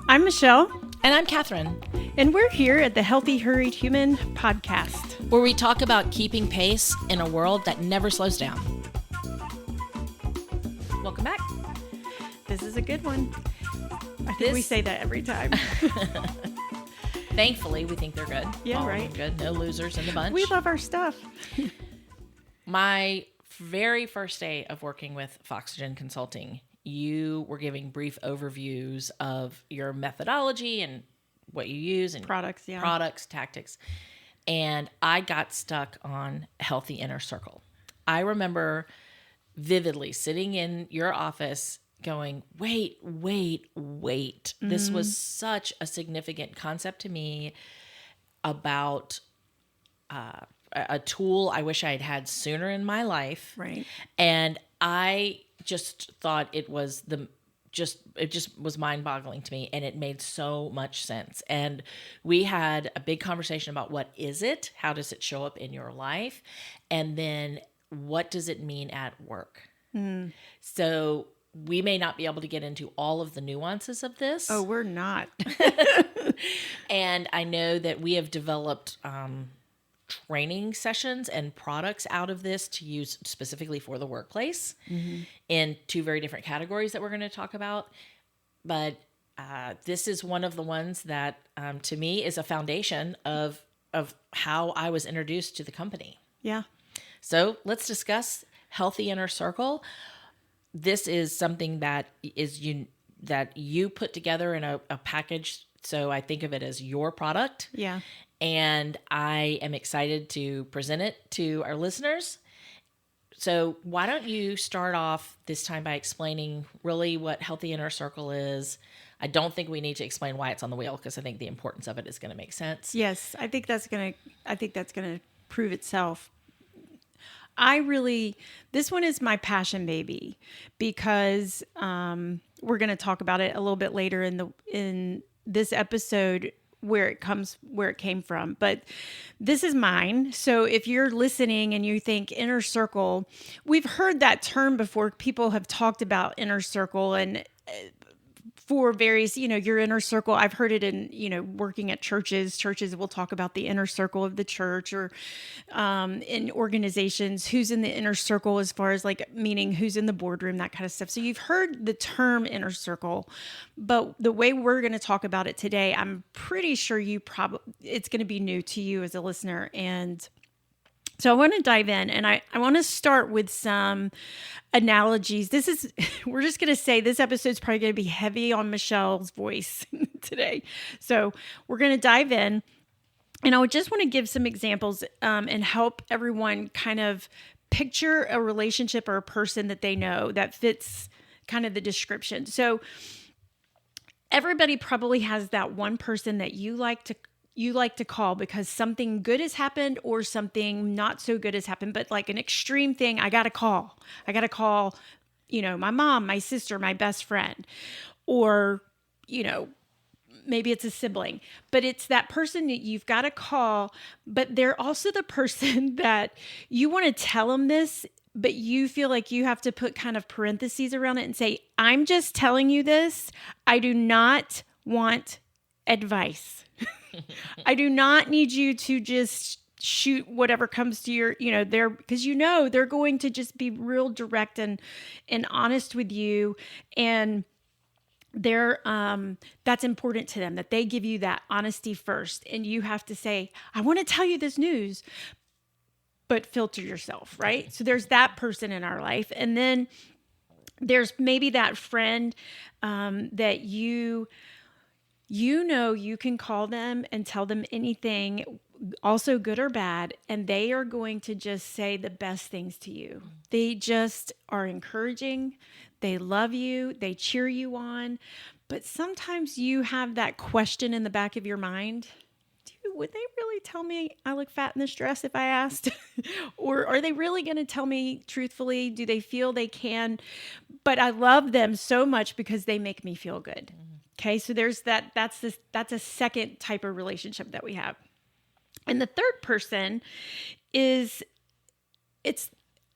I'm Michelle, And I'm Catherine, and we're here at the Healthy Hurried Human podcast. where we talk about keeping pace in a world that never slows down. Welcome back. This is a good one. I think we say that every time. Thankfully, we think they're good. Yeah, All right. Good. No losers in the bunch. We love our stuff. My very first day of working with Foxygen Consulting, you were giving brief overviews of your methodology and what you use and Products, yeah. products, tactics. And I got stuck on healthy inner circle. I remember vividly sitting in your office going, wait. This was such a significant concept to me about a tool I wish I had had sooner in my life. Right. And I just thought it was it just was mind-boggling to me, and it made so much sense. And we had a big conversation about what is it? How does it show up in your life? And then what does it mean at work? So we may not be able to get into all of the nuances of this. Oh, we're not. And I know that we have developed training sessions and products out of this to use specifically for the workplace in two very different categories that we're going to talk about. But this is one of the ones that, to me, is a foundation of how I was introduced to the company. Yeah. So let's discuss Healthy Inner Circle. This is something that you put together in a package. So I think of it as your product. Yeah. And I am excited to present it to our listeners. So why don't you start off this time by explaining really what Healthy Inner Circle is? I don't think we need to explain why it's on the wheel, because I think the importance of it is going to make sense. Yes, I think that's gonna prove itself. This one is my passion baby, because we're going to talk about it a little bit later in this episode, where it came from. But this is mine. So if you're listening and you think inner circle, we've heard that term before. People have talked about inner circle, and for various, your inner circle. I've heard it in, working at churches. Churches will talk about the inner circle of the church, or in organizations, who's in the inner circle, as far as like meaning who's in the boardroom, that kind of stuff. So you've heard the term inner circle, but the way we're going to talk about it today, I'm pretty sure it's going to be new to you as a listener. And so I want to dive in, and I want to start with some analogies. We're just going to say this episode's probably going to be heavy on Michelle's voice today. So we're going to dive in, and I just want to give some examples and help everyone kind of picture a relationship or a person that they know that fits kind of the description. So everybody probably has that one person that you like to call because something good has happened or something not so good has happened, but like an extreme thing. I got to call, my mom, my sister, my best friend, or, maybe it's a sibling, but it's that person that you've got to call, but they're also the person that you want to tell them this, but you feel like you have to put kind of parentheses around it and say, I'm just telling you this. I do not want advice. I do not need you to just shoot whatever comes to your, because they're going to just be real direct and honest with you. And they're, that's important to them, that they give you that honesty first. And you have to say, I want to tell you this news, but filter yourself, right? So there's that person in our life. And then there's maybe that friend that you can call them and tell them anything, also good or bad, and they are going to just say the best things to you. They just are encouraging. They love you. They cheer you on. But sometimes you have that question in the back of your mind. Would they really tell me I look fat in this dress if I asked? Or are they really going to tell me truthfully? Do they feel they can? But I love them so much because they make me feel good. Okay, so there's that. That's a second type of relationship that we have. And the third person is,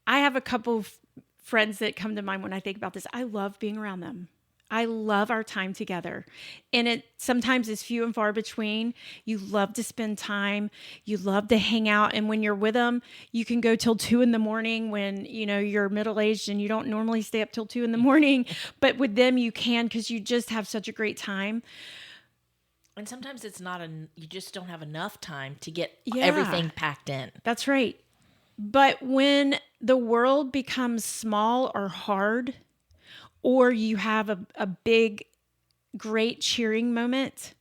I have a couple of friends that come to mind when I think about this. I love being around them. I love our time together. And it sometimes is few and far between. You love to spend time. You love to hang out. And when you're with them, you can go till 2 a.m. when, you're middle-aged and you don't normally stay up till 2 a.m. But with them, you can, because you just have such a great time. And sometimes it's not you just don't have enough time to get Yeah. everything packed in. That's right. But when the world becomes small or hard, or you have a big, great cheering moment,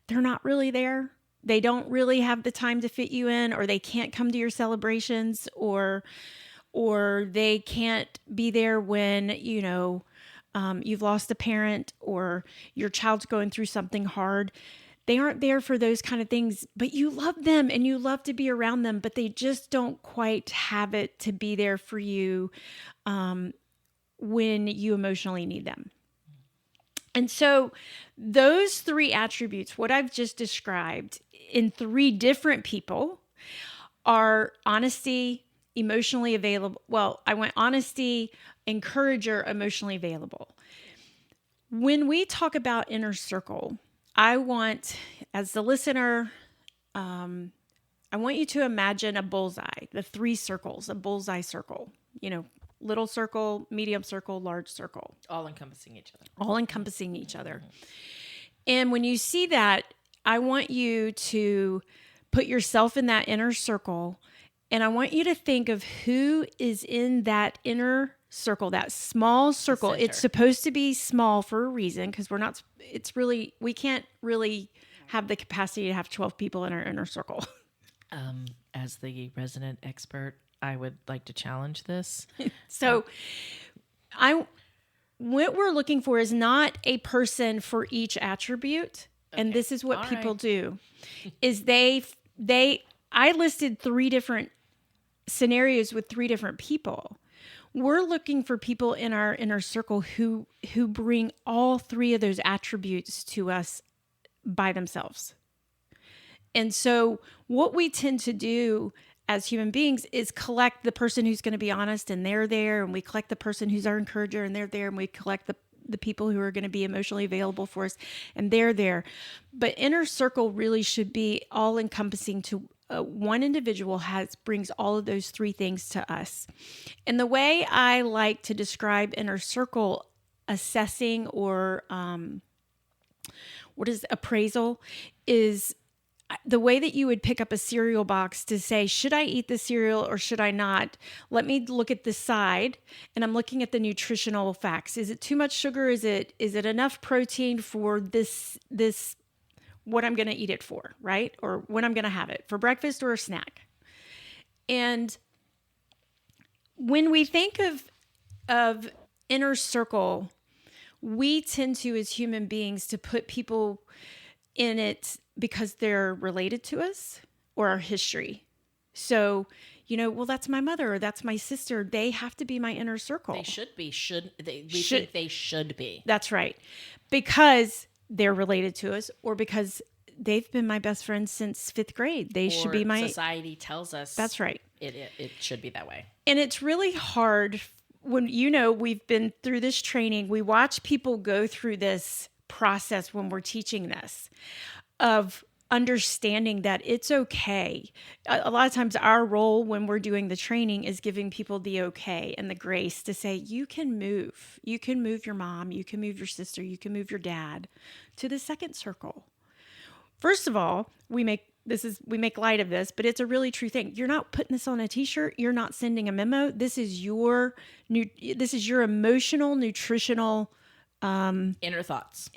they're not really there. They don't really have the time to fit you in, or they can't come to your celebrations, or they can't be there when, you've lost a parent or your child's going through something hard. They aren't there for those kind of things, but you love them and you love to be around them, but they just don't quite have it to be there for you when you emotionally need them. And so those three attributes, what I've just described in three different people, are honesty, emotionally available. Well, I went honesty, encourager, emotionally available. When we talk about inner circle, I want, as the listener, I want you to imagine a bullseye, the three circles, a bullseye circle, little circle, medium circle, large circle. All encompassing each other. All encompassing each other. And when you see that, I want you to put yourself in that inner circle, and I want you to think of who is in that inner circle, that small circle. Center. It's supposed to be small for a reason, because we can't really have the capacity to have 12 people in our inner circle. As the resident expert, I would like to challenge this. So what we're looking for is not a person for each attribute. Okay. And this is what people do is I listed 3 different scenarios with 3 different people. We're looking for people in our inner circle who bring all 3 of those attributes to us by themselves. And so what we tend to do as human beings is collect the person who's going to be honest, and they're there, and we collect the person who's our encourager, and they're there, and we collect the people who are going to be emotionally available for us, and they're there. But inner circle really should be all encompassing to one individual brings all of those 3 things to us. And the way I like to describe inner circle assessing or what is appraisal is the way that you would pick up a cereal box to say, should I eat the cereal or should I not? Let me look at the side, and I'm looking at the nutritional facts. Is it too much sugar? Is it enough protein for this what I'm going to eat it for, right? Or when I'm going to have it, for breakfast or a snack. And when we think of inner circle, we tend to, as human beings, to put people in it because they're related to us or our history. So, well, that's my mother or that's my sister. They have to be my inner circle. They should be. We think they should be. That's right. Because they're related to us, or because they've been my best friends since 5th grade. They should be my... Society tells us. That's right. It should be that way. And it's really hard when, we've been through this training. We watch people go through this process when we're teaching this of understanding that it's okay. A lot of times our role when we're doing the training is giving people the okay and the grace to say, you can move. You can move your mom. You can move your sister. You can move your dad to the second circle. First of all, we make light of this, but it's a really true thing. You're not putting this on a t-shirt. You're not sending a memo. This is your emotional, nutritional, inner thoughts.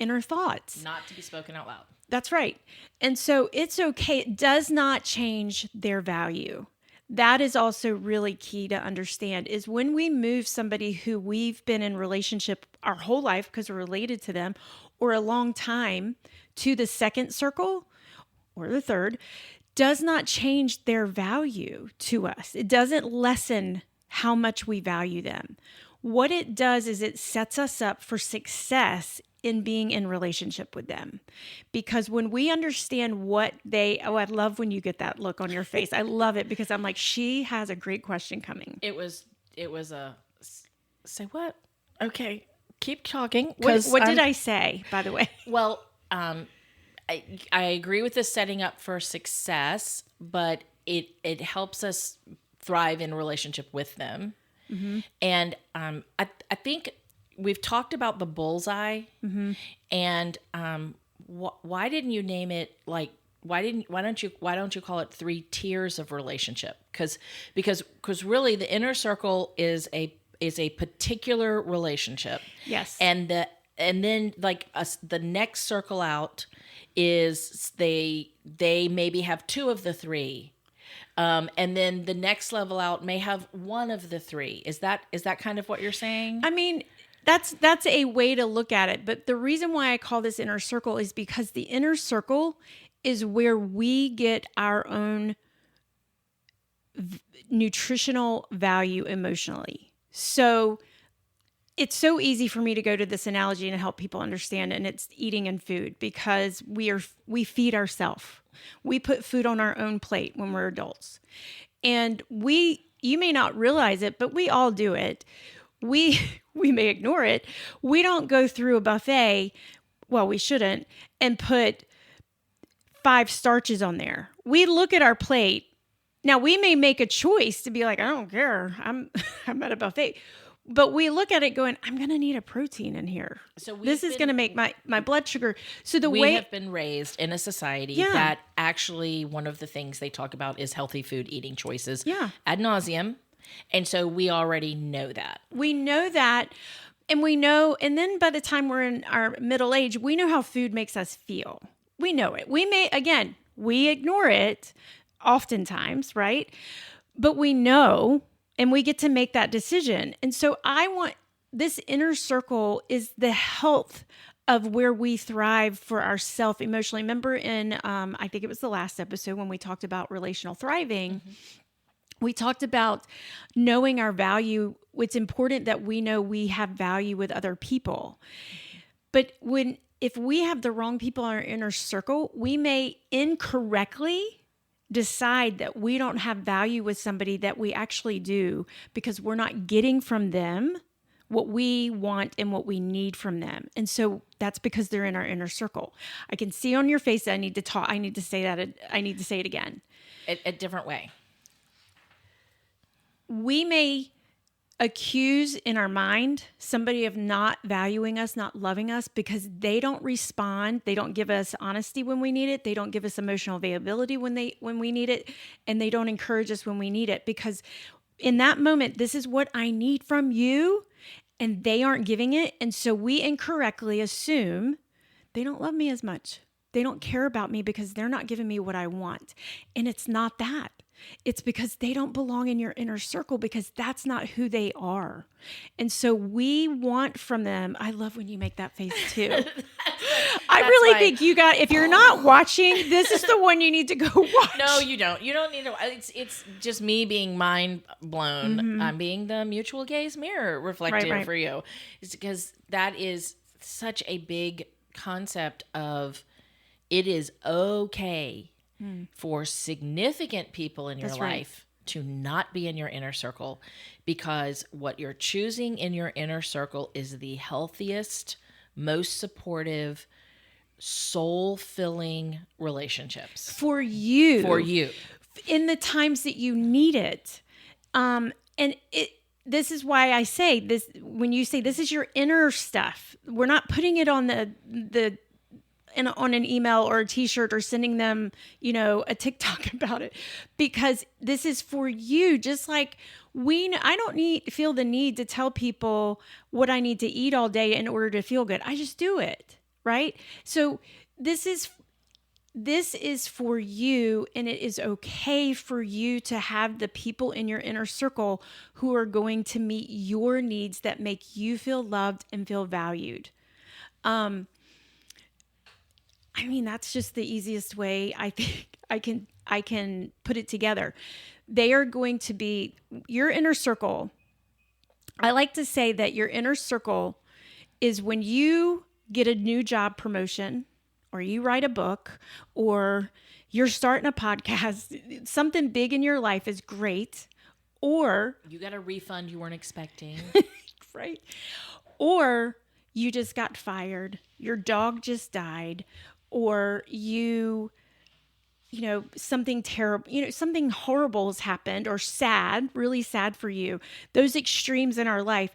Not to be spoken out loud. That's right. And so it's okay. It does not change their value. That is also really key to understand, is when we move somebody who we've been in relationship our whole life because we're related to them, or a long time, to the second circle or the third, does not change their value to us. It doesn't lessen how much we value them. What it does is it sets us up for success in being in relationship with them. Because when we understand I love when you get that look on your face. I love it, because I'm like, she has a great question coming. It was say what? Okay. keep talking. What did I say, by the way? Well, I agree with the setting up for success, but it helps us thrive in relationship with them. Mm-hmm. And I think we've talked about the bullseye, mm-hmm. and why didn't you name it like? Why don't you call it 3 tiers of relationship? Because really the inner circle is a particular relationship. Yes. And then like the next circle out is they maybe have 2 of the 3. And then the next level out may have 1 of the 3. Is that kind of what you're saying? I mean, that's a way to look at it. But the reason why I call this inner circle is because the inner circle is where we get our own nutritional value emotionally. So it's so easy for me to go to this analogy and help people understand, and it's eating and food, because we feed ourselves. We put food on our own plate when we're adults. And you may not realize it, but we all do it. We may ignore it. We don't go through a buffet, well, we shouldn't, and put 5 starches on there. We look at our plate. Now, we may make a choice to be like, I don't care. I'm at a buffet. But we look at it going, I'm going to need a protein in here. So this is going to make my blood sugar. So we have been raised in a society that actually one of the things they talk about is healthy food eating choices ad nauseum. And so we already know that. We know that. And then by the time we're in our middle age, we know how food makes us feel. We know it. We ignore it oftentimes, right? But we know, and we get to make that decision. And so I want this inner circle is the health of where we thrive for ourselves emotionally. Remember in, I think it was the last episode when we talked about relational thriving, mm-hmm. we talked about knowing our value. It's important that we know we have value with other people. But if we have the wrong people in our inner circle, we may incorrectly decide that we don't have value with somebody that we actually do, because we're not getting from them what we want and what we need from them. And so that's because they're in our inner circle. I can see on your face that I need to talk. I need to say that. I need to say it again. A different way. We may accuse in our mind somebody of not valuing us, not loving us, because they don't respond. They don't give us honesty when we need it. They don't give us emotional availability when we need it. And they don't encourage us when we need it, because in that moment, this is what I need from you, and they aren't giving it. And so we incorrectly assume they don't love me as much. They don't care about me because they're not giving me what I want. And it's not that. It's because they don't belong in your inner circle, because that's not who they are. And so we want from them. I love when you make that face too. I really think if you're not watching, this is the one you need to go watch. No, you don't. You don't need to. It's just me being mind blown. Mm-hmm. I'm being the mutual gaze mirror reflective for you. It's because that is such a big concept of it is okay for significant people in your life to not be in your inner circle, because what you're choosing in your inner circle is the healthiest, most supportive, soul-filling relationships. For you. In the times that you need it. This is why I say this, when you say this is your inner stuff, we're not putting it on on an email or a t-shirt or sending them, a TikTok about it, because this is for you. Just like I don't feel the need to tell people what I need to eat all day in order to feel good. I just do it. Right. So this is for you, and it is okay for you to have the people in your inner circle who are going to meet your needs that make you feel loved and feel valued. That's just the easiest way I think I can put it together. They are going to be your inner circle. I like to say that your inner circle is when you get a new job promotion, or you write a book, or you're starting a podcast. Something big in your life is great. Or you got a refund you weren't expecting. Right. Or you just got fired, your dog just died, or something terrible, something horrible has happened, or sad, really sad for you, those extremes in our life,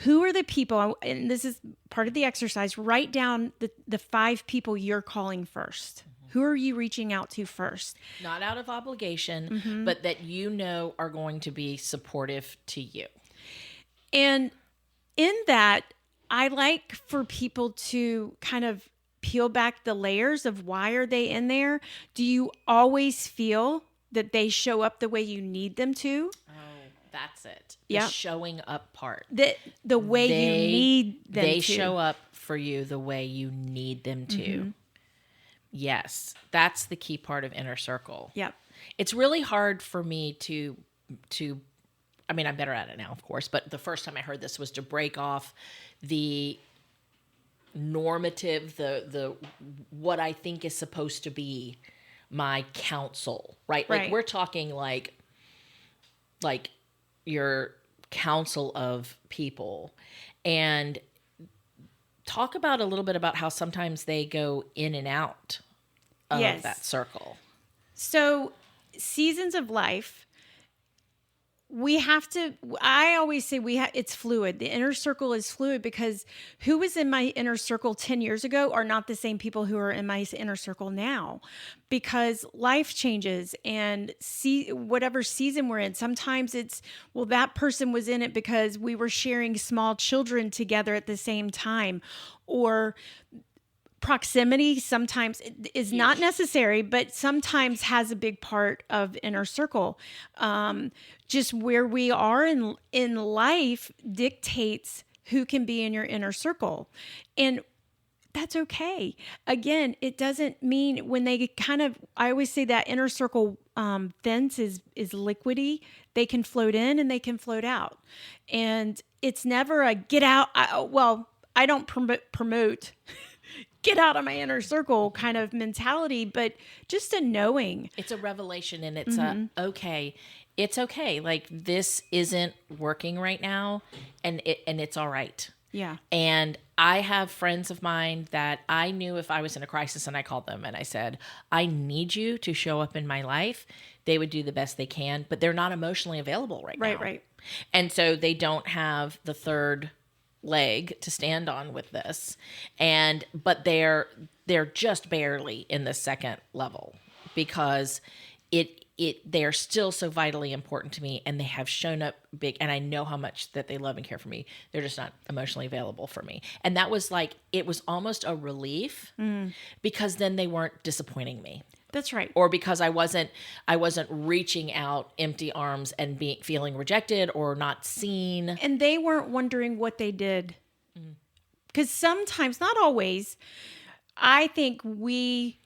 who are the people, and this is part of the exercise, write down the 5 people you're calling first. Who are you reaching out to first? Not out of obligation, but that are going to be supportive to you. And in that, I like for people to kind of peel back the layers of why are they in there? Do you always feel that they show up the way you need them to? Oh, that's it. Yeah. The showing up part. The way you need them to. They show up for you the way you need them to. Yes. That's the key part of inner circle. Yep. It's really hard for me to I mean, I'm better at it now, of course, but the first time I heard this was to break off the normative, the what I think is supposed to be my counsel, right? Like we're talking like your counsel of people, and talk about a little bit about how sometimes they go in and out of that circle. So seasons of life, I always say it's fluid. The inner circle is fluid, because who was in my inner circle 10 years ago are not the same people who are in my inner circle now, because life changes, and whatever season we're in, sometimes it's, well, that person was in it because we were sharing small children together at the same time, or proximity sometimes is not necessary, but sometimes has a big part of inner circle. Just where we are in life dictates who can be in your inner circle. And that's okay. Again, it doesn't mean when they I always say that inner circle fence is liquidy. They can float in and they can float out. And it's never a get out. I don't promote get out of my inner circle kind of mentality, but just a knowing. It's a revelation, and it's okay. It's okay. Like, this isn't working right now, and it's all right. Yeah. And I have friends of mine that I knew if I was in a crisis and I called them and I said, I need you to show up in my life, they would do the best they can, but they're not emotionally available right now. Right. And so they don't have the third leg to stand on with this, but they're just barely in the second level, because they're still so vitally important to me, and they have shown up big, and I know how much that they love and care for me. They're just not emotionally available for me. And that was it was almost a relief, because then they weren't disappointing me. That's right. Or because I wasn't reaching out empty arms and feeling rejected or not seen. And they weren't wondering what they did. Because sometimes, not always, I think we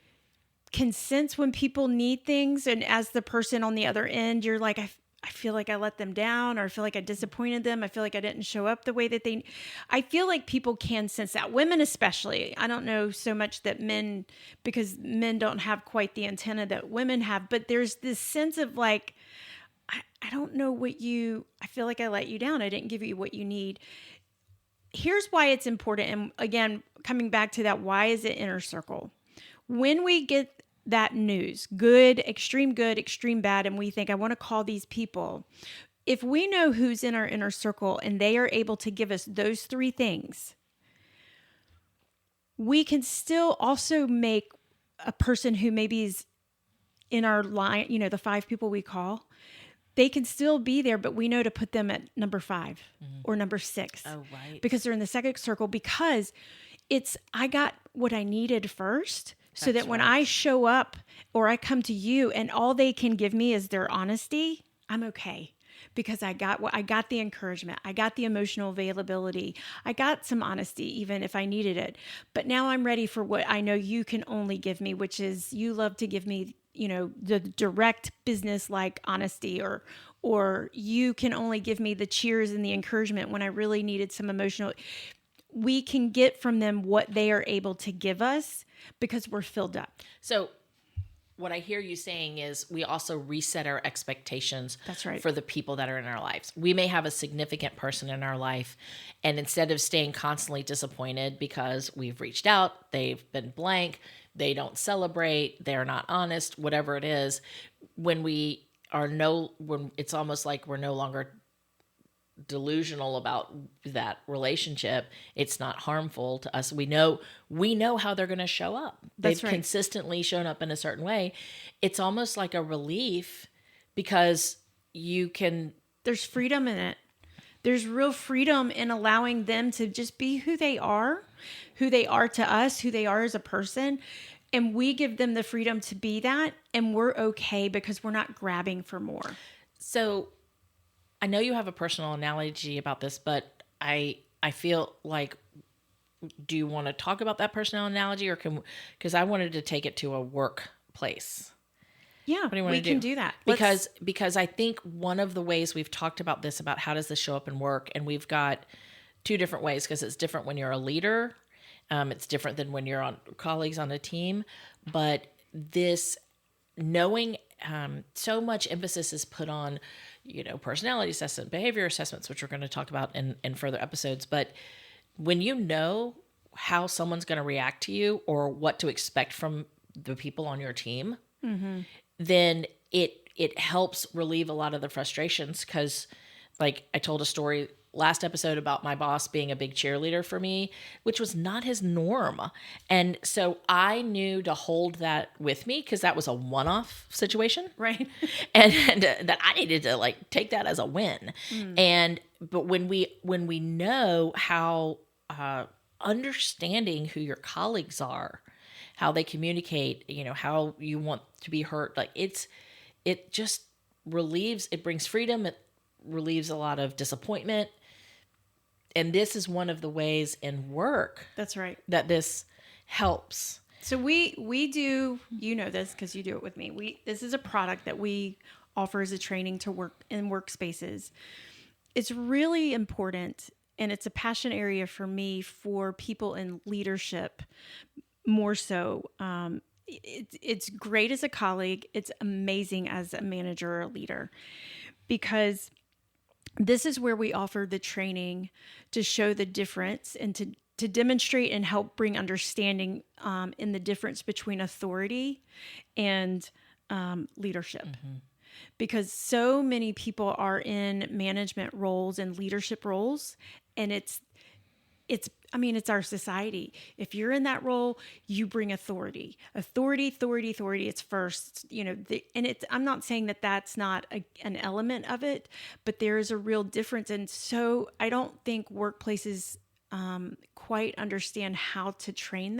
can sense when people need things. And as the person on the other end, you're like, I feel like I let them down, or I feel like I disappointed them. I feel like I didn't show up the way that I feel like people can sense that. Women especially. I don't know so much that men, because men don't have quite the antenna that women have, but there's this sense of like, I don't know I feel like I let you down. I didn't give you what you need. Here's why it's important. And again, coming back to that, why is it inner circle? When we get that news, good, extreme bad, and we think, I want to call these people. If we know who's in our inner circle and they are able to give us those 3 things, we can still also make a person who maybe is in our line, the 5 people we call, they can still be there, but we know to put them at number 5 or number 6. Oh, right. Because they're in the second circle, because I got what I needed first. So that when I show up or I come to you and all they can give me is their honesty, I'm okay, because I got the encouragement. I got the emotional availability. I got some honesty, even if I needed it. But now I'm ready for what I know you can only give me, which is you love to give me, the direct business-like honesty, or you can only give me the cheers and the encouragement when I really needed some emotional. We can get from them what they are able to give us, because we're filled up. So what I hear you saying is we also reset our expectations That's right. for the people that are in our lives. We may have a significant person in our life, and instead of staying constantly disappointed because we've reached out, they've been blank, they don't celebrate, they're not honest, whatever it is, when it's almost like we're no longer delusional about that relationship, it's not harmful to us. We know how they're going to show up. That's They've right. consistently shown up in a certain way. It's almost like a relief because you can. There's freedom in it. There's real freedom in allowing them to just be who they are to us, who they are as a person. And we give them the freedom to be that. And we're okay because we're not grabbing for more. So I know you have a personal analogy about this, but I feel like, do you want to talk about that personal analogy, or because I wanted to take it to a workplace. Yeah, What do you want we to can do? do that. Because I think one of the ways we've talked about this, about how does this show up in work, and we've got two different ways, because it's different when you're a leader. It's different than when you're on colleagues on a team. But this knowing, so much emphasis is put on, personality assessment, behavior assessments, which we're going to talk about in further episodes. But when you know how someone's going to react to you or what to expect from the people on your team, then it helps relieve a lot of the frustrations. Because, like, I told a story last episode about my boss being a big cheerleader for me, which was not his norm. And so I knew to hold that with me, because that was a one-off situation. Right. and that I needed to, like, take that as a win. But when we know how understanding who your colleagues are, how they communicate, how you want to be heard, like, it just relieves, it brings freedom, it relieves a lot of disappointment. And this is one of the ways in work That's right. that this helps. So we do, this because you do it with me. This is a product that we offer as a training to work in workspaces. It's really important, and it's a passion area for me, for people in leadership more so. It's great as a colleague. It's amazing as a manager or a leader, because this is where we offer the training to show the difference and to demonstrate and help bring understanding in the difference between authority and leadership. Because so many people are in management roles and leadership roles, and it's our society. If you're in that role, you bring authority. Authority. It's first, I'm not saying that that's not an element of it, but there is a real difference. And so I don't think workplaces quite understand how to train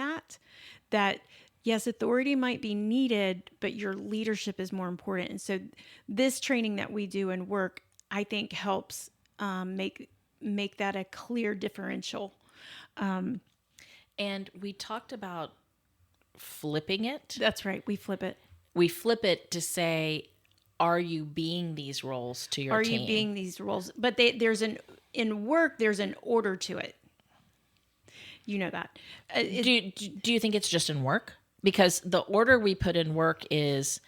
that yes, authority might be needed, but your leadership is more important. And so this training that we do in work, I think, helps make that a clear differential. And we talked about flipping it. That's right. We flip it. We flip it to say, are you being these roles to your team? Are you being these roles? But in work, there's an order to it. You know that. Do you think it's just in work? Because the order we put in work is,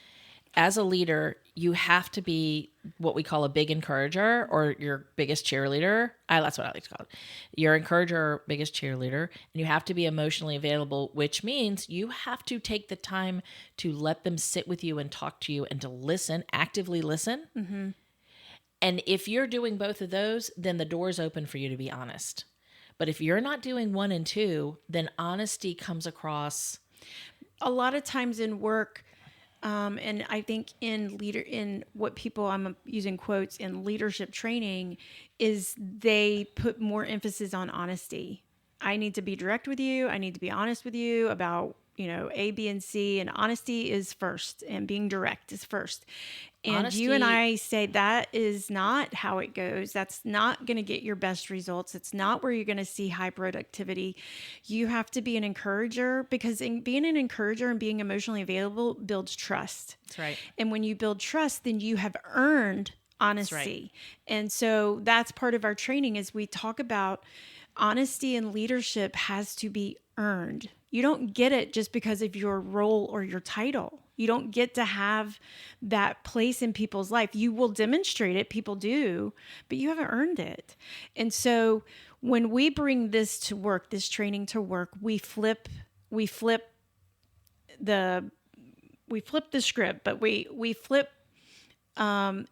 as a leader, you have to be what we call a big encourager, or your biggest cheerleader. That's what I like to call it. Your encourager or biggest cheerleader. And you have to be emotionally available, which means you have to take the time to let them sit with you and talk to you and to listen, actively listen. Mm-hmm. And if you're doing both of those, then the door's open for you to be honest. But if you're not doing one and two, then honesty comes across. A lot of times in work, and I think in what people, I'm using quotes, in leadership training, is they put more emphasis on honesty. I need to be direct with you. I need to be honest with you about, A, B, and C. And honesty is first, and being direct is first. And Honesty, you and I say that is not how it goes. That's not going to get your best results. It's not where you're going to see high productivity. You have to be an encourager, because being an encourager and being emotionally available builds trust. That's right. And when you build trust, then you have earned honesty. That's right. And so that's part of our training, is we talk about honesty in leadership has to be earned. You don't get it just because of your role or your title. You don't get to have that place in people's life. You will demonstrate it, people do, but you haven't earned it. And so when we bring this to work, this training to work, we flip the script, but we flip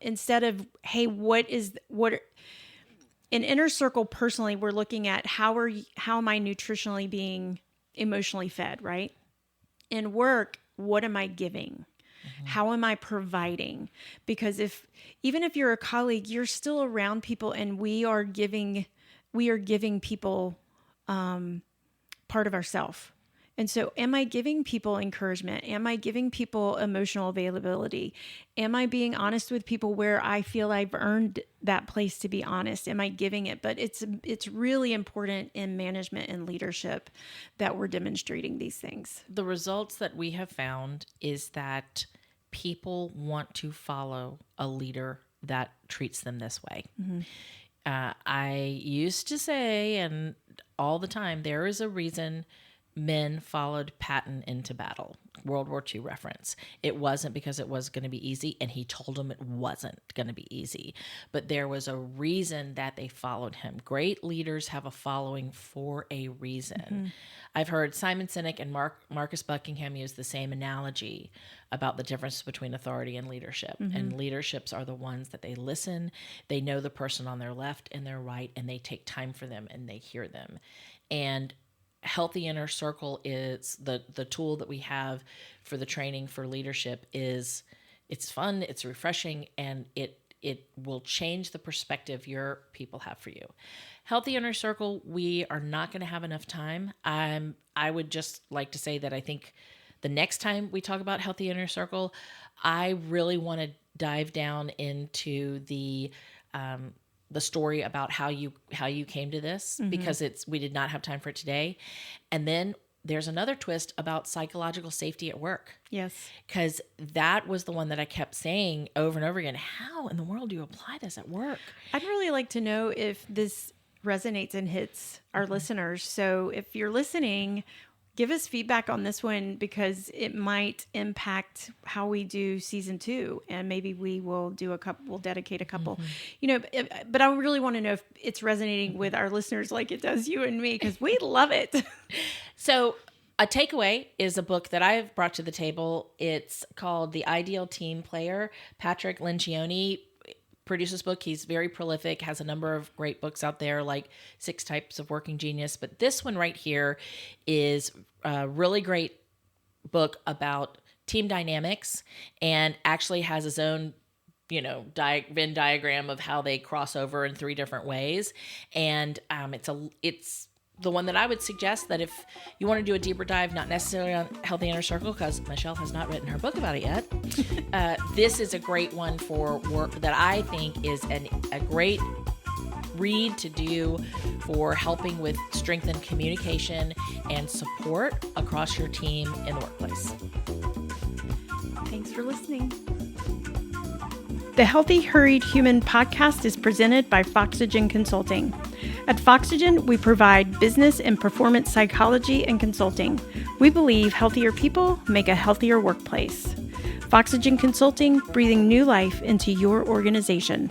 instead of, hey, what in Inner Circle personally, we're looking at how am I nutritionally being emotionally fed, right? In work, what am I giving? How am I providing? Because even if you're a colleague, you're still around people, and we are giving people part of ourself. And so am I giving people encouragement? Am I giving people emotional availability? Am I being honest with people where I feel I've earned that place to be honest? Am I giving it? But it's really important in management and leadership that we're demonstrating these things. The results that we have found is that people want to follow a leader that treats them this way. I used to say, and all the time, there is a reason men followed Patton into battle. World War II reference. It wasn't because it was going to be easy, and he told them it wasn't going to be easy. But there was a reason that they followed him. Great leaders have a following for a reason. I've heard Simon Sinek and Marcus Buckingham use the same analogy about the difference between authority and leadership. And leaderships are the ones that they listen, they know the person on their left and their right, and they take time for them and they hear them. And Healthy Inner Circle is the tool that we have for the training for leadership. It's fun, it's refreshing, and it will change the perspective your people have for you. Healthy Inner Circle, we are not going to have enough time. I would just like to say that I think the next time we talk about Healthy Inner Circle, I really want to dive down into the story about how you came to this, because we did not have time for it today. And then there's another twist about psychological safety at work. Yes. Because that was the one that I kept saying over and over again. How in the world do you apply this at work? I'd really like to know if this resonates and hits our listeners. So if you're listening, give us feedback on this one, because it might impact how we do season 2, and maybe we will do we'll dedicate a couple, but I really want to know if it's resonating with our listeners like it does you and me, because we love it. So a takeaway is a book that I've brought to the table. It's called The Ideal Team Player. Patrick Lencioni produced this book. He's very prolific, has a number of great books out there, like 6 Types of Working Genius. But this one right here is a really great book about team dynamics, and actually has his own, Venn diagram of how they cross over in 3 different ways. And it's the one that I would suggest that if you want to do a deeper dive, not necessarily on Healthy Inner Circle, because Michelle has not written her book about it yet, this is a great one for work that I think is a great read to do for helping with strengthened communication and support across your team in the workplace. Thanks for listening. The Healthy Hurried Human podcast is presented by Foxygen Consulting. At Foxygen, we provide business and performance psychology and consulting. We believe healthier people make a healthier workplace. Foxygen Consulting, breathing new life into your organization.